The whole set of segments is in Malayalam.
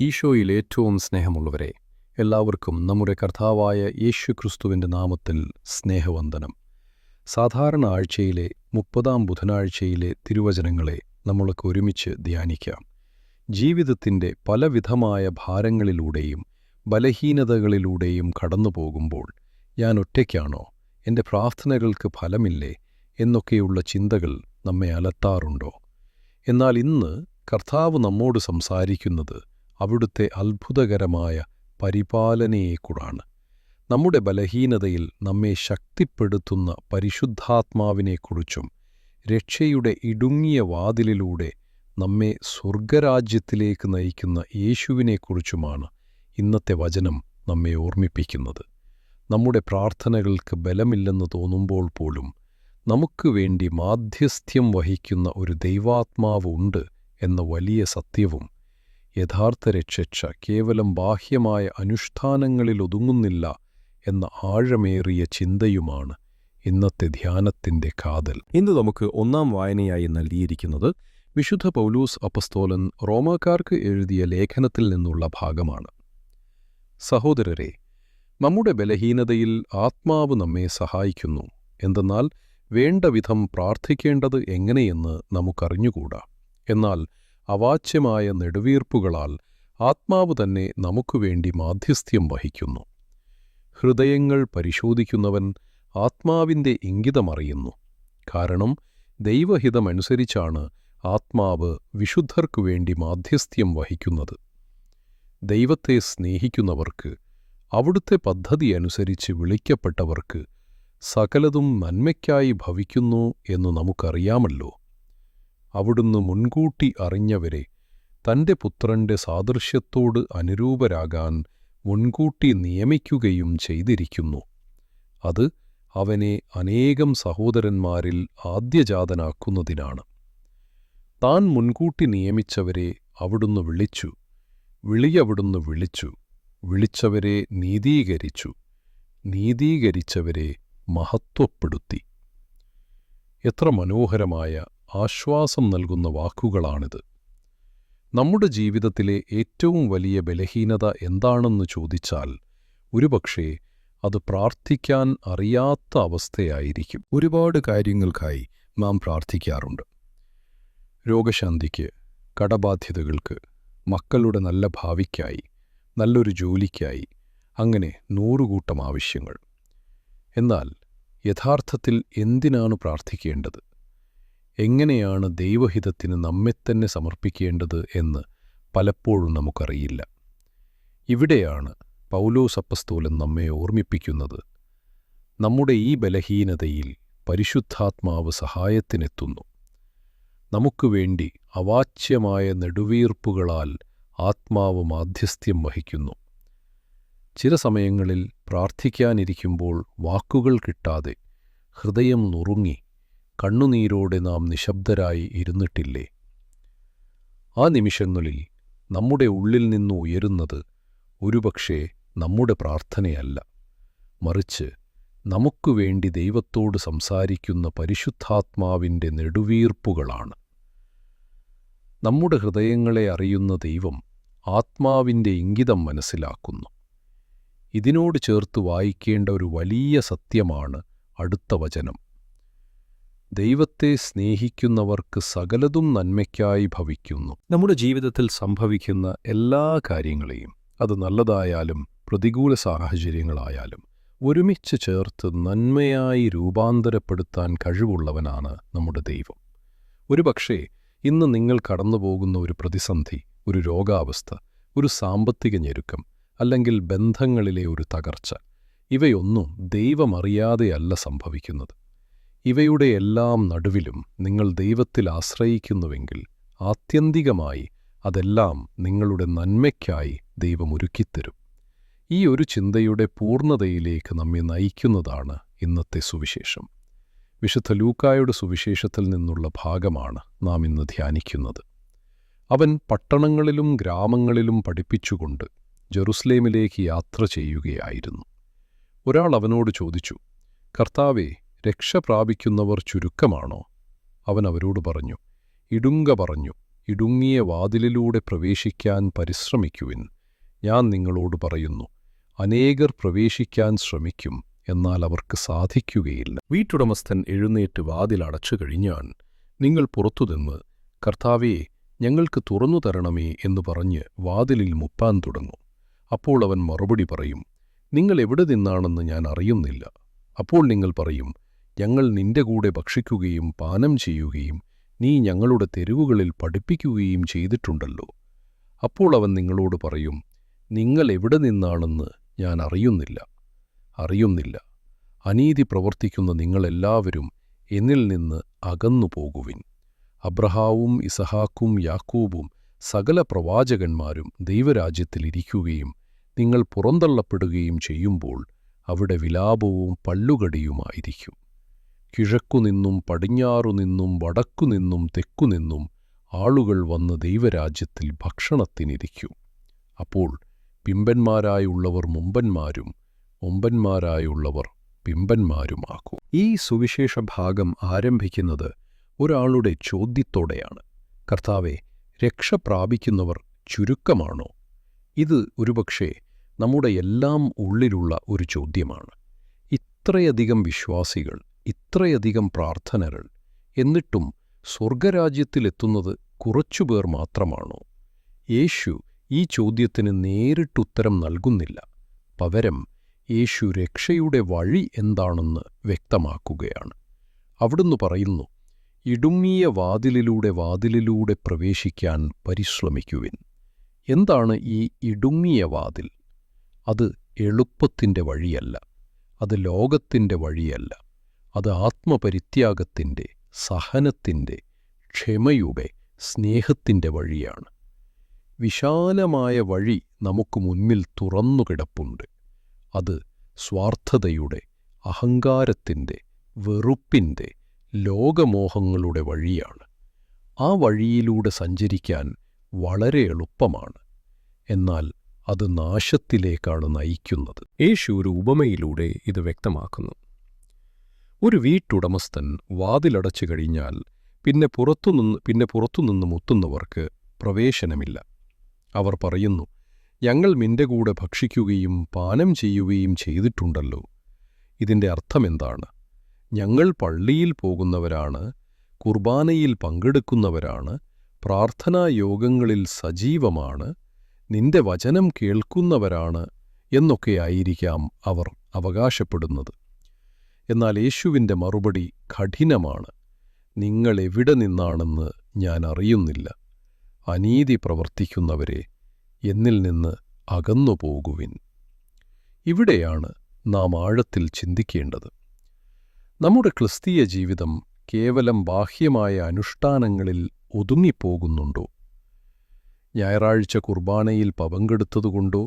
ഈശോയിൽ ഏറ്റവും സ്നേഹമുള്ളവരെ, എല്ലാവർക്കും നമ്മുടെ കർത്താവായ യേശുക്രിസ്തുവിൻ്റെ നാമത്തിൽ സ്നേഹവന്ദനം. സാധാരണ ആഴ്ചയിലെ 30-ാം ബുധനാഴ്ചയിലെ തിരുവചനങ്ങളെ നമ്മൾക്ക് ഒരുമിച്ച് ധ്യാനിക്കാം. ജീവിതത്തിൻ്റെ പലവിധമായ ഭാരങ്ങളിലൂടെയും ബലഹീനതകളിലൂടെയും കടന്നുപോകുമ്പോൾ ഞാൻ ഒറ്റയ്ക്കാണോ, എൻ്റെ പ്രാർത്ഥനകൾക്ക് ഫലമില്ലേ എന്നൊക്കെയുള്ള ചിന്തകൾ നമ്മെ അലട്ടാറുണ്ടോ? എന്നാൽ ഇന്ന് കർത്താവ് നമ്മോട് സംസാരിക്കുന്നത് അവിടുത്തെ അത്ഭുതകരമായ പരിപാലനയെക്കുറിച്ചാണ്. നമ്മുടെ ബലഹീനതയിൽ നമ്മെ ശക്തിപ്പെടുത്തുന്ന പരിശുദ്ധാത്മാവിനെക്കുറിച്ചും രക്ഷയുടെ ഇടുങ്ങിയ വാതിലിലൂടെ നമ്മെ സ്വർഗരാജ്യത്തിലേക്ക് നയിക്കുന്ന യേശുവിനെക്കുറിച്ചുമാണ് ഇന്നത്തെ വചനം നമ്മെ ഓർമ്മിപ്പിക്കുന്നത്. നമ്മുടെ പ്രാർത്ഥനകൾക്ക് ബലമില്ലെന്ന് തോന്നുമ്പോൾ പോലും നമുക്ക് വേണ്ടി മാധ്യസ്ഥ്യം വഹിക്കുന്ന ഒരു ദൈവാത്മാവ് ഉണ്ട് എന്ന വലിയ സത്യവും, യഥാർത്ഥ രക്ഷ കേവലം ബാഹ്യമായ അനുഷ്ഠാനങ്ങളിൽ ഒതുങ്ങുന്നില്ല എന്ന ആഴമേറിയ ചിന്തയുമാണ് ഇന്നത്തെ ധ്യാനത്തിൻ്റെ കാതൽ. ഇന്ന് നമുക്ക് ഒന്നാം വായനയായി നൽകിയിരിക്കുന്നത് വിശുദ്ധ പൗലോസ് അപ്പസ്തോലൻ റോമാക്കാർക്ക് എഴുതിയ ലേഖനത്തിൽ നിന്നുള്ള ഭാഗമാണ്. സഹോദരരെ, നമ്മുടെ ബലഹീനതയിൽ ആത്മാവ് നമ്മെ സഹായിക്കുന്നു. എന്തെന്നാൽ വേണ്ടവിധം പ്രാർത്ഥിക്കേണ്ടത് എങ്ങനെയെന്ന് നമുക്കറിഞ്ഞുകൂടാ. എന്നാൽ അവാച്യമായ നെടുവീർപ്പുകളാൽ ആത്മാവ് തന്നെ നമുക്കുവേണ്ടി മാധ്യസ്ഥ്യം വഹിക്കുന്നു. ഹൃദയങ്ങൾ പരിശോധിക്കുന്നവൻ ആത്മാവിൻ്റെ ഇംഗിതമറിയുന്നു. കാരണം ദൈവഹിതമനുസരിച്ചാണ് ആത്മാവ് വിശുദ്ധർക്കു വേണ്ടി മാധ്യസ്ഥ്യം വഹിക്കുന്നത്. ദൈവത്തെ സ്നേഹിക്കുന്നവർക്ക്, അവിടുത്തെ പദ്ധതി അനുസരിച്ച് വിളിക്കപ്പെട്ടവർക്ക് സകലതും നന്മയ്ക്കായി ഭവിക്കുന്നു എന്നു നമുക്കറിയാമല്ലോ. അവിടുന്ന് മുൻകൂട്ടി അറിഞ്ഞവരെ തൻ്റെ പുത്രന്റെ സാദൃശ്യത്തോട് അനുരൂപരാകാൻ മുൻകൂട്ടി നിയമിക്കുകയും ചെയ്തിരിക്കുന്നു. അത് അവനെ അനേകം സഹോദരന്മാരിൽ ആദ്യജാതനാക്കുന്നതിനാണ്. താൻ മുൻകൂട്ടി നിയമിച്ചവരെ അവിടുന്ന് വിളിച്ചു, അവിടുന്ന് വിളിച്ചു, വിളിച്ചവരെ നീതീകരിച്ചു, നീതീകരിച്ചവരെ മഹത്വപ്പെടുത്തി. എത്ര മനോഹരമായ ആശ്വാസം നൽകുന്ന വാക്കുകളാണിത്. നമ്മുടെ ജീവിതത്തിലെ ഏറ്റവും വലിയ ബലഹീനത എന്താണെന്ന് ചോദിച്ചാൽ ഒരുപക്ഷേ അത് പ്രാർത്ഥിക്കാൻ അറിയാത്ത അവസ്ഥയായിരിക്കും. ഒരുപാട് കാര്യങ്ങൾക്കായി നാം പ്രാർത്ഥിക്കാറുണ്ട്. രോഗശാന്തിക്ക്, കടബാധ്യതകൾക്ക്, മക്കളുടെ നല്ല ഭാവിക്കായി, നല്ലൊരു ജോലിക്കായി, അങ്ങനെ 100 കൂട്ടം ആവശ്യങ്ങൾ. എന്നാൽ യഥാർത്ഥത്തിൽ എന്തിനാണ് പ്രാർത്ഥിക്കേണ്ടത്? എങ്ങനെയാണ് ദൈവഹിതത്തിന് നമ്മെത്തന്നെ സമർപ്പിക്കേണ്ടത് എന്ന് പലപ്പോഴും നമുക്കറിയില്ല. ഇവിടെയാണ് പൗലോസ് അപ്പസ്തോലൻ നമ്മെ ഓർമ്മിപ്പിക്കുന്നത്. നമ്മുടെ ഈ ബലഹീനതയിൽ പരിശുദ്ധാത്മാവ് സഹായത്തിനെത്തുന്നു. നമുക്ക് വേണ്ടി അവാച്യമായ നെടുവീർപ്പുകളാൽ ആത്മാവ് മാധ്യസ്ഥ്യം വഹിക്കുന്നു. ചില സമയങ്ങളിൽ പ്രാർത്ഥിക്കാനിരിക്കുമ്പോൾ വാക്കുകൾ കിട്ടാതെ ഹൃദയം നുറുങ്ങി കണ്ണുനീരോടെ നാം നിശബ്ദരായി ഇരുന്നിട്ടില്ലേ? ആ നിമിഷങ്ങളിൽ നമ്മുടെ ഉള്ളിൽ നിന്ന് ഉയരുന്നത് ഒരുപക്ഷേ നമ്മുടെ പ്രാർത്ഥനയല്ല, മറിച്ച് നമുക്കുവേണ്ടി ദൈവത്തോട് സംസാരിക്കുന്ന പരിശുദ്ധാത്മാവിൻ്റെ നെടുവീർപ്പുകളാണ്. നമ്മുടെ ഹൃദയങ്ങളെ അറിയുന്ന ദൈവം ആത്മാവിൻ്റെ ഇംഗിതം മനസ്സിലാക്കുന്നു. ഇതിനോട് ചേർത്ത് വായിക്കേണ്ട ഒരു വലിയ സത്യമാണ് അടുത്ത വചനം. ദൈവത്തെ സ്നേഹിക്കുന്നവർക്ക് സകലതും നന്മയ്ക്കായി ഭവിക്കുന്നു. നമ്മുടെ ജീവിതത്തിൽ സംഭവിക്കുന്ന എല്ലാ കാര്യങ്ങളെയും, അത് നല്ലതായാലും പ്രതികൂല സാഹചര്യങ്ങളായാലും, ഒരുമിച്ച് ചേർത്ത് നന്മയായി രൂപാന്തരപ്പെടുത്താൻ കഴിവുള്ളവനാണ് നമ്മുടെ ദൈവം. ഒരുപക്ഷേ ഇന്ന് നിങ്ങൾ കടന്നുപോകുന്ന ഒരു പ്രതിസന്ധി, ഒരു രോഗാവസ്ഥ, ഒരു സാമ്പത്തിക ഞെരുക്കം, അല്ലെങ്കിൽ ബന്ധങ്ങളിലെ ഒരു തകർച്ച, ഇവയൊന്നും ദൈവമറിയാതെയല്ല സംഭവിക്കുന്നത്. ഇവയുടെ എല്ലാം നടുവിലും നിങ്ങൾ ദൈവത്തിൽ ആശ്രയിക്കുന്നുവെങ്കിൽ ആത്യന്തികമായി അതെല്ലാം നിങ്ങളുടെ നന്മയ്ക്കായി ദൈവം ഒരുക്കിത്തരും. ഈ ഒരു ചിന്തയുടെ പൂർണ്ണതയിലേക്ക് നമ്മെ നയിക്കുന്നതാണ് ഇന്നത്തെ സുവിശേഷം. വിശുദ്ധ ലൂക്കായുടെ സുവിശേഷത്തിൽ നിന്നുള്ള ഭാഗമാണ് നാം ഇന്ന് ധ്യാനിക്കുന്നത്. അവൻ പട്ടണങ്ങളിലും ഗ്രാമങ്ങളിലും പഠിപ്പിച്ചുകൊണ്ട് ജെറുസലേമിലേക്ക് യാത്ര ചെയ്യുകയായിരുന്നു. ഒരാൾ അവനോട് ചോദിച്ചു, കർത്താവേ, രക്ഷ പ്രാപിക്കുന്നവർ ചുരുക്കമാണോ? അവൻ അവരോട് പറഞ്ഞു, ഇടുങ്ക പറഞ്ഞു, ഇടുങ്ങിയ വാതിലിലൂടെ പ്രവേശിക്കാൻ പരിശ്രമിക്കുവിൻ. ഞാൻ നിങ്ങളോട് പറയുന്നു, അനേകർ പ്രവേശിക്കാൻ ശ്രമിക്കും, എന്നാൽ അവർക്ക് സാധിക്കുകയില്ല. വീട്ടുടമസ്ഥൻ എഴുന്നേറ്റ് വാതിൽ അടച്ചു കഴിഞ്ഞാൽ നിങ്ങൾ പുറത്തുനിന്ന്, കർത്താവേ, ഞങ്ങൾക്ക് തുറന്നു തരണമേ എന്ന് പറഞ്ഞ് വാതിലിൽ മുട്ടാൻ തുടങ്ങും. അപ്പോൾ അവൻ മറുപടി പറയും, നിങ്ങൾ എവിടെ നിന്നാണെന്ന് ഞാൻ അറിയുന്നില്ല. അപ്പോൾ നിങ്ങൾ പറയും, ഞങ്ങൾ നിന്റെ കൂടെ ഭക്ഷിക്കുകയും പാനം ചെയ്യുകയും നീ ഞങ്ങളുടെ തെരുവുകളിൽ പഠിപ്പിക്കുകയും ചെയ്തിട്ടുണ്ടല്ലോ. അപ്പോൾ അവൻ നിങ്ങളോട് പറയും, നിങ്ങൾ എവിടെ നിന്നാണെന്ന് ഞാൻ അറിയുന്നില്ല. അനീതി പ്രവർത്തിക്കുന്ന നിങ്ങളെല്ലാവരും എന്നിൽ നിന്ന് അകന്നു പോകുവിൻ. അബ്രഹാവും ഇസഹാക്കും യാക്കോബും സകല പ്രവാചകന്മാരും ദൈവരാജ്യത്തിലിരിക്കുകയും നിങ്ങൾ പുറന്തള്ളപ്പെടുകയും ചെയ്യുമ്പോൾ അവിടെ വിലാപവും പല്ലുകടിയുമായിരിക്കും. കിഴക്കുനിന്നും പടിഞ്ഞാറുനിന്നും വടക്കുനിന്നും തെക്കുനിന്നും ആളുകൾ വന്ന് ദൈവരാജ്യത്തിൽ ഭക്ഷണത്തിനിരിക്കും. അപ്പോൾ പിമ്പന്മാരായുള്ളവർ മുമ്പന്മാരും മുമ്പന്മാരായുള്ളവർ പിമ്പന്മാരുമാകും. ഈ സുവിശേഷ ഭാഗം ആരംഭിക്കുന്നത് ഒരാളുടെ ചോദ്യത്തോടെയാണ്. കർത്താവേ, രക്ഷ പ്രാപിക്കുന്നവർ ചുരുക്കമാണോ? ഇത് ഒരുപക്ഷേ നമ്മുടെ എല്ലാം ഉള്ളിലുള്ള ഒരു ചോദ്യമാണ്. ഇത്രയധികം വിശ്വാസികൾ, ഇത്രയധികം പ്രാർത്ഥനകൾ, എന്നിട്ടും സ്വർഗരാജ്യത്തിലെത്തുന്നത് കുറച്ചുപേർ മാത്രമാണോ? യേശു ഈ ചോദ്യത്തിന് നേരിട്ടുത്തരം നൽകുന്നില്ല. പകരം യേശു രക്ഷയുടെ വഴി എന്താണെന്ന് വ്യക്തമാക്കുകയാണ്. അവിടുന്ന് പറയുന്നു, ഇടുങ്ങിയ വാതിലിലൂടെ പ്രവേശിക്കാൻ പരിശ്രമിക്കുവിൻ. എന്താണ് ഈ ഇടുങ്ങിയ വാതിൽ? അത് എളുപ്പത്തിൻ്റെ വഴിയല്ല, അത് ലോകത്തിൻ്റെ വഴിയല്ല, അത് ആത്മപരിത്യാഗത്തിൻ്റെ, സഹനത്തിൻ്റെ, ക്ഷമയുടെ, സ്നേഹത്തിൻ്റെ വഴിയാണ്. വിശാലമായ വഴി നമുക്ക് മുന്നിൽ തുറന്നുകിടപ്പുണ്ട്. അത് സ്വാർത്ഥതയുടെ, അഹങ്കാരത്തിൻ്റെ, വെറുപ്പിൻ്റെ, ലോകമോഹങ്ങളുടെ വഴിയാണ്. ആ വഴിയിലൂടെ സഞ്ചരിക്കാൻ വളരെ എളുപ്പമാണ്, എന്നാൽ അത് നാശത്തിലേക്കാണ് നയിക്കുന്നത്. യേശു ഒരു ഉപമയിലൂടെ ഇത് വ്യക്തമാക്കുന്നു. ഒരു വീട്ടുടമസ്ഥൻ വാതിലടച്ചു കഴിഞ്ഞാൽ പിന്നെ പുറത്തുനിന്ന് മുത്തുന്നവർക്ക് പ്രവേശനമില്ല. അവർ പറയുന്നു, ഞങ്ങൾ നിന്റെ കൂടെ ഭക്ഷിക്കുകയും പാനം ചെയ്യുകയും ചെയ്തിട്ടുണ്ടല്ലോ. ഇതിൻ്റെ അർത്ഥമെന്താണ്? ഞങ്ങൾ പള്ളിയിൽ പോകുന്നവരാണ്, കുർബാനയിൽ പങ്കെടുക്കുന്നവരാണ്, പ്രാർത്ഥനായോഗങ്ങളിൽ സജീവമാണ്, നിന്റെ വചനം കേൾക്കുന്നവരാണ് എന്നൊക്കെയായിരിക്കാം അവർ അവകാശപ്പെടുന്നത്. എന്നാൽ യേശുവിൻ്റെ മറുപടി കഠിനമാണ്. നിങ്ങൾ എവിടെ നിന്നാണെന്ന് ഞാൻ അറിയുന്നില്ല. അനീതി പ്രവർത്തിക്കുന്നവരെ, എന്നിൽ നിന്ന് അകന്നുപോകുവിൻ. ഇവിടെയാണ് നാം ആഴത്തിൽ ചിന്തിക്കേണ്ടത്. നമ്മുടെ ക്രിസ്തീയ ജീവിതം കേവലം ബാഹ്യമായ അനുഷ്ഠാനങ്ങളിൽ ഒതുങ്ങിപ്പോകുന്നുണ്ടോ? ഞായറാഴ്ച കുർബാനയിൽ പങ്കെടുത്തതുകൊണ്ടോ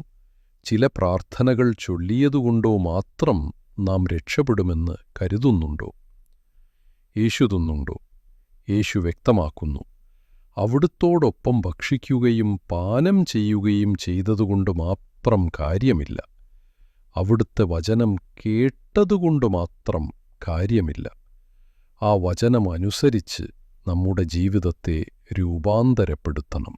ചില പ്രാർത്ഥനകൾ ചൊല്ലിയതുകൊണ്ടോ മാത്രം നാം രക്ഷപ്പെടുമെന്ന് കരുതുന്നുണ്ടോ? യേശു വ്യക്തമാക്കുന്നു, അവിടുത്തോടൊപ്പം ഭക്ഷിക്കുകയും പാനം ചെയ്യുകയും ചെയ്തതുകൊണ്ട് മാത്രം കാര്യമില്ല. അവിടുത്തെ വചനം കേട്ടതുകൊണ്ട് മാത്രം കാര്യമില്ല. ആ വചനമനുസരിച്ച് നമ്മുടെ ജീവിതത്തെ രൂപാന്തരപ്പെടുത്തണം.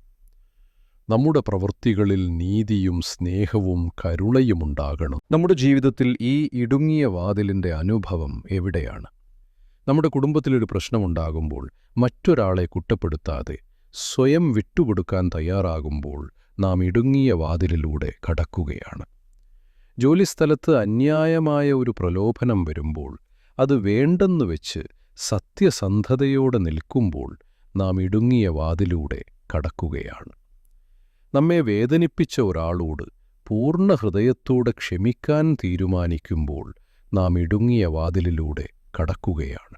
നമ്മുടെ പ്രവൃത്തികളിൽ നീതിയും സ്നേഹവും കരുണയുമുണ്ടാകണം. നമ്മുടെ ജീവിതത്തിൽ ഈ ഇടുങ്ങിയ വാതിലിൻ്റെ അനുഭവം എവിടെയാണ്? നമ്മുടെ കുടുംബത്തിലൊരു പ്രശ്നമുണ്ടാകുമ്പോൾ മറ്റൊരാളെ കുറ്റപ്പെടുത്താതെ സ്വയം വിട്ടുകൊടുക്കാൻ തയ്യാറാകുമ്പോൾ നാം ഇടുങ്ങിയ വാതിലിലൂടെ കടക്കുകയാണ്. ജോലിസ്ഥലത്ത് അന്യായമായ ഒരു പ്രലോഭനം വരുമ്പോൾ അത് വേണ്ടെന്ന് വെച്ച് സത്യസന്ധതയോടെ നിൽക്കുമ്പോൾ നാം ഇടുങ്ങിയ വാതിലൂടെ കടക്കുകയാണ്. നമ്മെ വേദനിപ്പിച്ച ഒരാളോട് പൂർണ്ണ ഹൃദയത്തോടെ ക്ഷമിക്കാൻ തീരുമാനിക്കുമ്പോൾ നാം ഇടുങ്ങിയ വാതിലിലൂടെ കടക്കുകയാണ്.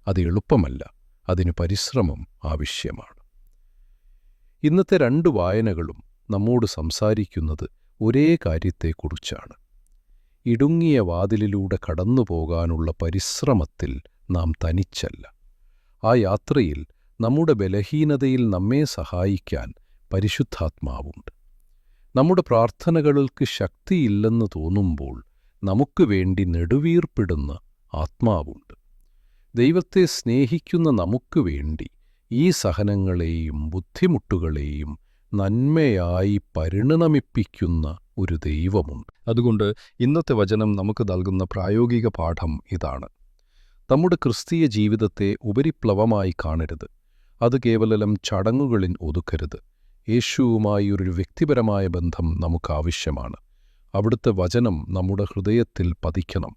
അത് എളുപ്പമല്ല, അതിന് പരിശ്രമം ആവശ്യമാണ്. ഇന്നത്തെ 2 വായനകളും നമ്മോട് സംസാരിക്കുന്നത് ഒരേ കാര്യത്തെക്കുറിച്ചാണ്. ഇടുങ്ങിയ വാതിലിലൂടെ കടന്നുപോകാനുള്ള പരിശ്രമത്തിൽ നാം തനിച്ചല്ല. ആ യാത്രയിൽ നമ്മുടെ ബലഹീനതയിൽ നമ്മെ സഹായിക്കാൻ പരിശുദ്ധാത്മാവുണ്ട്. നമ്മുടെ പ്രാർത്ഥനകൾക്ക് ശക്തിയില്ലെന്ന് തോന്നുമ്പോൾ നമുക്ക് വേണ്ടി നെടുവീർപ്പിടുന്ന ആത്മാവുണ്ട്. ദൈവത്തെ സ്നേഹിക്കുന്ന നമുക്ക് വേണ്ടി ഈ സഹനങ്ങളെയും ബുദ്ധിമുട്ടുകളെയും നന്മയായി പരിണമിപ്പിക്കുന്ന ഒരു ദൈവമുണ്ട്. അതുകൊണ്ട് ഇന്നത്തെ വചനം നമുക്ക് നൽകുന്ന പ്രായോഗിക പാഠം ഇതാണ്. നമ്മുടെ ക്രിസ്തീയ ജീവിതത്തെ ഉപരിപ്ലവമായി കാണരുത്. അത് കേവലം ചടങ്ങുകളിൽ ഒതുക്കരുത്. യേശുവുമായി ഒരു വ്യക്തിപരമായ ബന്ധം നമുക്കാവശ്യമാണ്. അവിടുത്തെ വചനം നമ്മുടെ ഹൃദയത്തിൽ പതിക്കണം.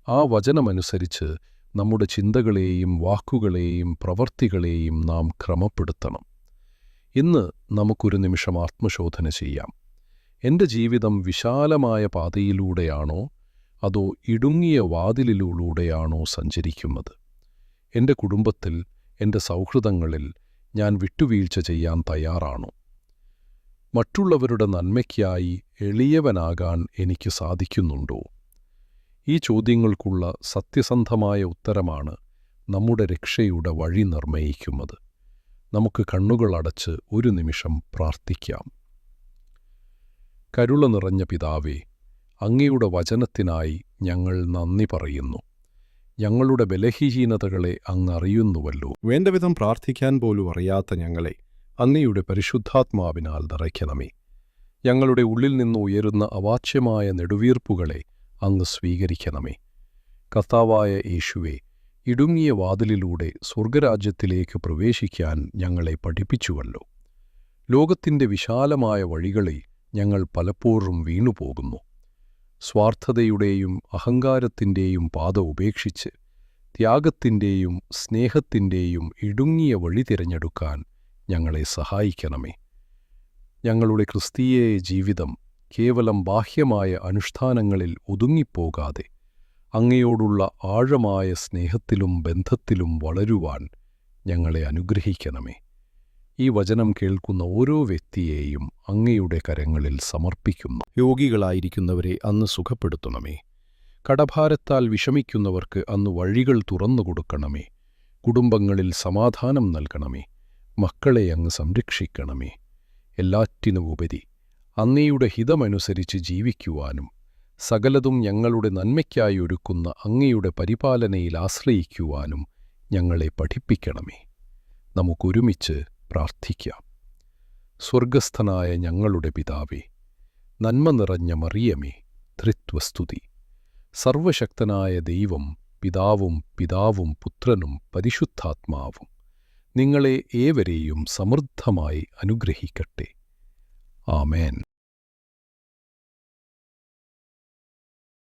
ആ വചനമനുസരിച്ച് നമ്മുടെ ചിന്തകളെയും വാക്കുകളെയും പ്രവൃത്തികളെയും നാം ക്രമപ്പെടുത്തണം. ഇന്ന് നമുക്കൊരു നിമിഷം ആത്മശോധന ചെയ്യാം. എൻ്റെ ജീവിതം വിശാലമായ പാതയിലൂടെയാണോ അതോ ഇടുങ്ങിയ വാതിലിലൂടെയാണോ സഞ്ചരിക്കുന്നത്? എൻ്റെ കുടുംബത്തിൽ, എൻ്റെ സൗഹൃദങ്ങളിൽ ഞാൻ വിട്ടുവീഴ്ച ചെയ്യാൻ തയ്യാറാണോ? മറ്റുള്ളവരുടെ നന്മയ്ക്കായി എളിയവനാകാൻ എനിക്ക് സാധിക്കുന്നുണ്ടോ? ഈ ചോദ്യങ്ങൾക്കുള്ള സത്യസന്ധമായ ഉത്തരമാണ് നമ്മുടെ രക്ഷയുടെ വഴി നിർണയിക്കുന്നത്. നമുക്ക് കണ്ണുകളടച്ച് ഒരു നിമിഷം പ്രാർത്ഥിക്കാം. കരുണ നിറഞ്ഞ പിതാവേ, അങ്ങയുടെ വചനത്തിനായി ഞങ്ങൾ നന്ദി പറയുന്നു. ഞങ്ങളുടെ ബലഹീനതകളെ അങ്ങ് അറിയുന്നുവല്ലോ. വേണ്ടവിധം പ്രാർത്ഥിക്കാൻ പോലും അറിയാത്ത ഞങ്ങളെ അങ്ങയുടെ പരിശുദ്ധാത്മാവിനാൽ നിറയ്ക്കണമേ. ഞങ്ങളുടെ ഉള്ളിൽ നിന്ന് ഉയരുന്ന അവാച്യമായ നെടുവീർപ്പുകളെ അങ്ങ് സ്വീകരിക്കണമേ. കർത്താവായ യേശുവേ, ഇടുങ്ങിയ വാതിലിലൂടെ സ്വർഗരാജ്യത്തിലേക്ക് പ്രവേശിക്കാൻ ഞങ്ങളെ പഠിപ്പിച്ചുവല്ലോ. ലോകത്തിൻ്റെ വിശാലമായ വഴികളിൽ ഞങ്ങൾ പലപ്പോഴും വീണുപോകുന്നു. സ്വാർത്ഥതയുടെയും അഹങ്കാരത്തിൻ്റെയും പാത ഉപേക്ഷിച്ച് ത്യാഗത്തിൻ്റെയും സ്നേഹത്തിൻ്റെയും ഇടുങ്ങിയ വഴി തിരഞ്ഞെടുക്കാൻ ഞങ്ങളെ സഹായിക്കണമേ. ഞങ്ങളുടെ ക്രിസ്തീയ ജീവിതം കേവലം ബാഹ്യമായ അനുഷ്ഠാനങ്ങളിൽ ഒതുങ്ങിപ്പോകാതെ അങ്ങയോടുള്ള ആഴമായ സ്നേഹത്തിലും ബന്ധത്തിലും വളരുവാൻ ഞങ്ങളെ അനുഗ്രഹിക്കണമേ. ഈ വചനം കേൾക്കുന്ന ഓരോ വ്യക്തിയെയും അങ്ങയുടെ കരങ്ങളിൽ സമർപ്പിക്കുന്നു. രോഗികളായിരിക്കുന്നവരെ അന്ന് സുഖപ്പെടുത്തണമേ. കടഭാരത്താൽ വിഷമിക്കുന്നവർക്ക് അന്ന് വഴികൾ തുറന്നുകൊടുക്കണമേ. കുടുംബങ്ങളിൽ സമാധാനം നൽകണമേ. മക്കളെ അങ്ങ് സംരക്ഷിക്കണമേ. എല്ലാറ്റിനുമുപരി അങ്ങയുടെ ഹിതമനുസരിച്ച് ജീവിക്കുവാനും സകലതും ഞങ്ങളുടെ നന്മയ്ക്കായി ഒരുക്കുന്ന അങ്ങയുടെ പരിപാലനയിൽ ആശ്രയിക്കുവാനും ഞങ്ങളെ പഠിപ്പിക്കണമേ. നമുക്കൊരുമിച്ച് പ്രാർത്ഥിക്കാം. സ്വർഗസ്ഥനായ ഞങ്ങളുടെ പിതാവേ, നന്മ നിറഞ്ഞ മറിയമേ, ത്രിത്വസ്തുതി. സർവശക്തനായ ദൈവം, പിതാവും പുത്രനും പരിശുദ്ധാത്മാവും നിങ്ങളെ ഏവരെയും സമൃദ്ധമായി അനുഗ്രഹിക്കട്ടെ. ആമേൻ.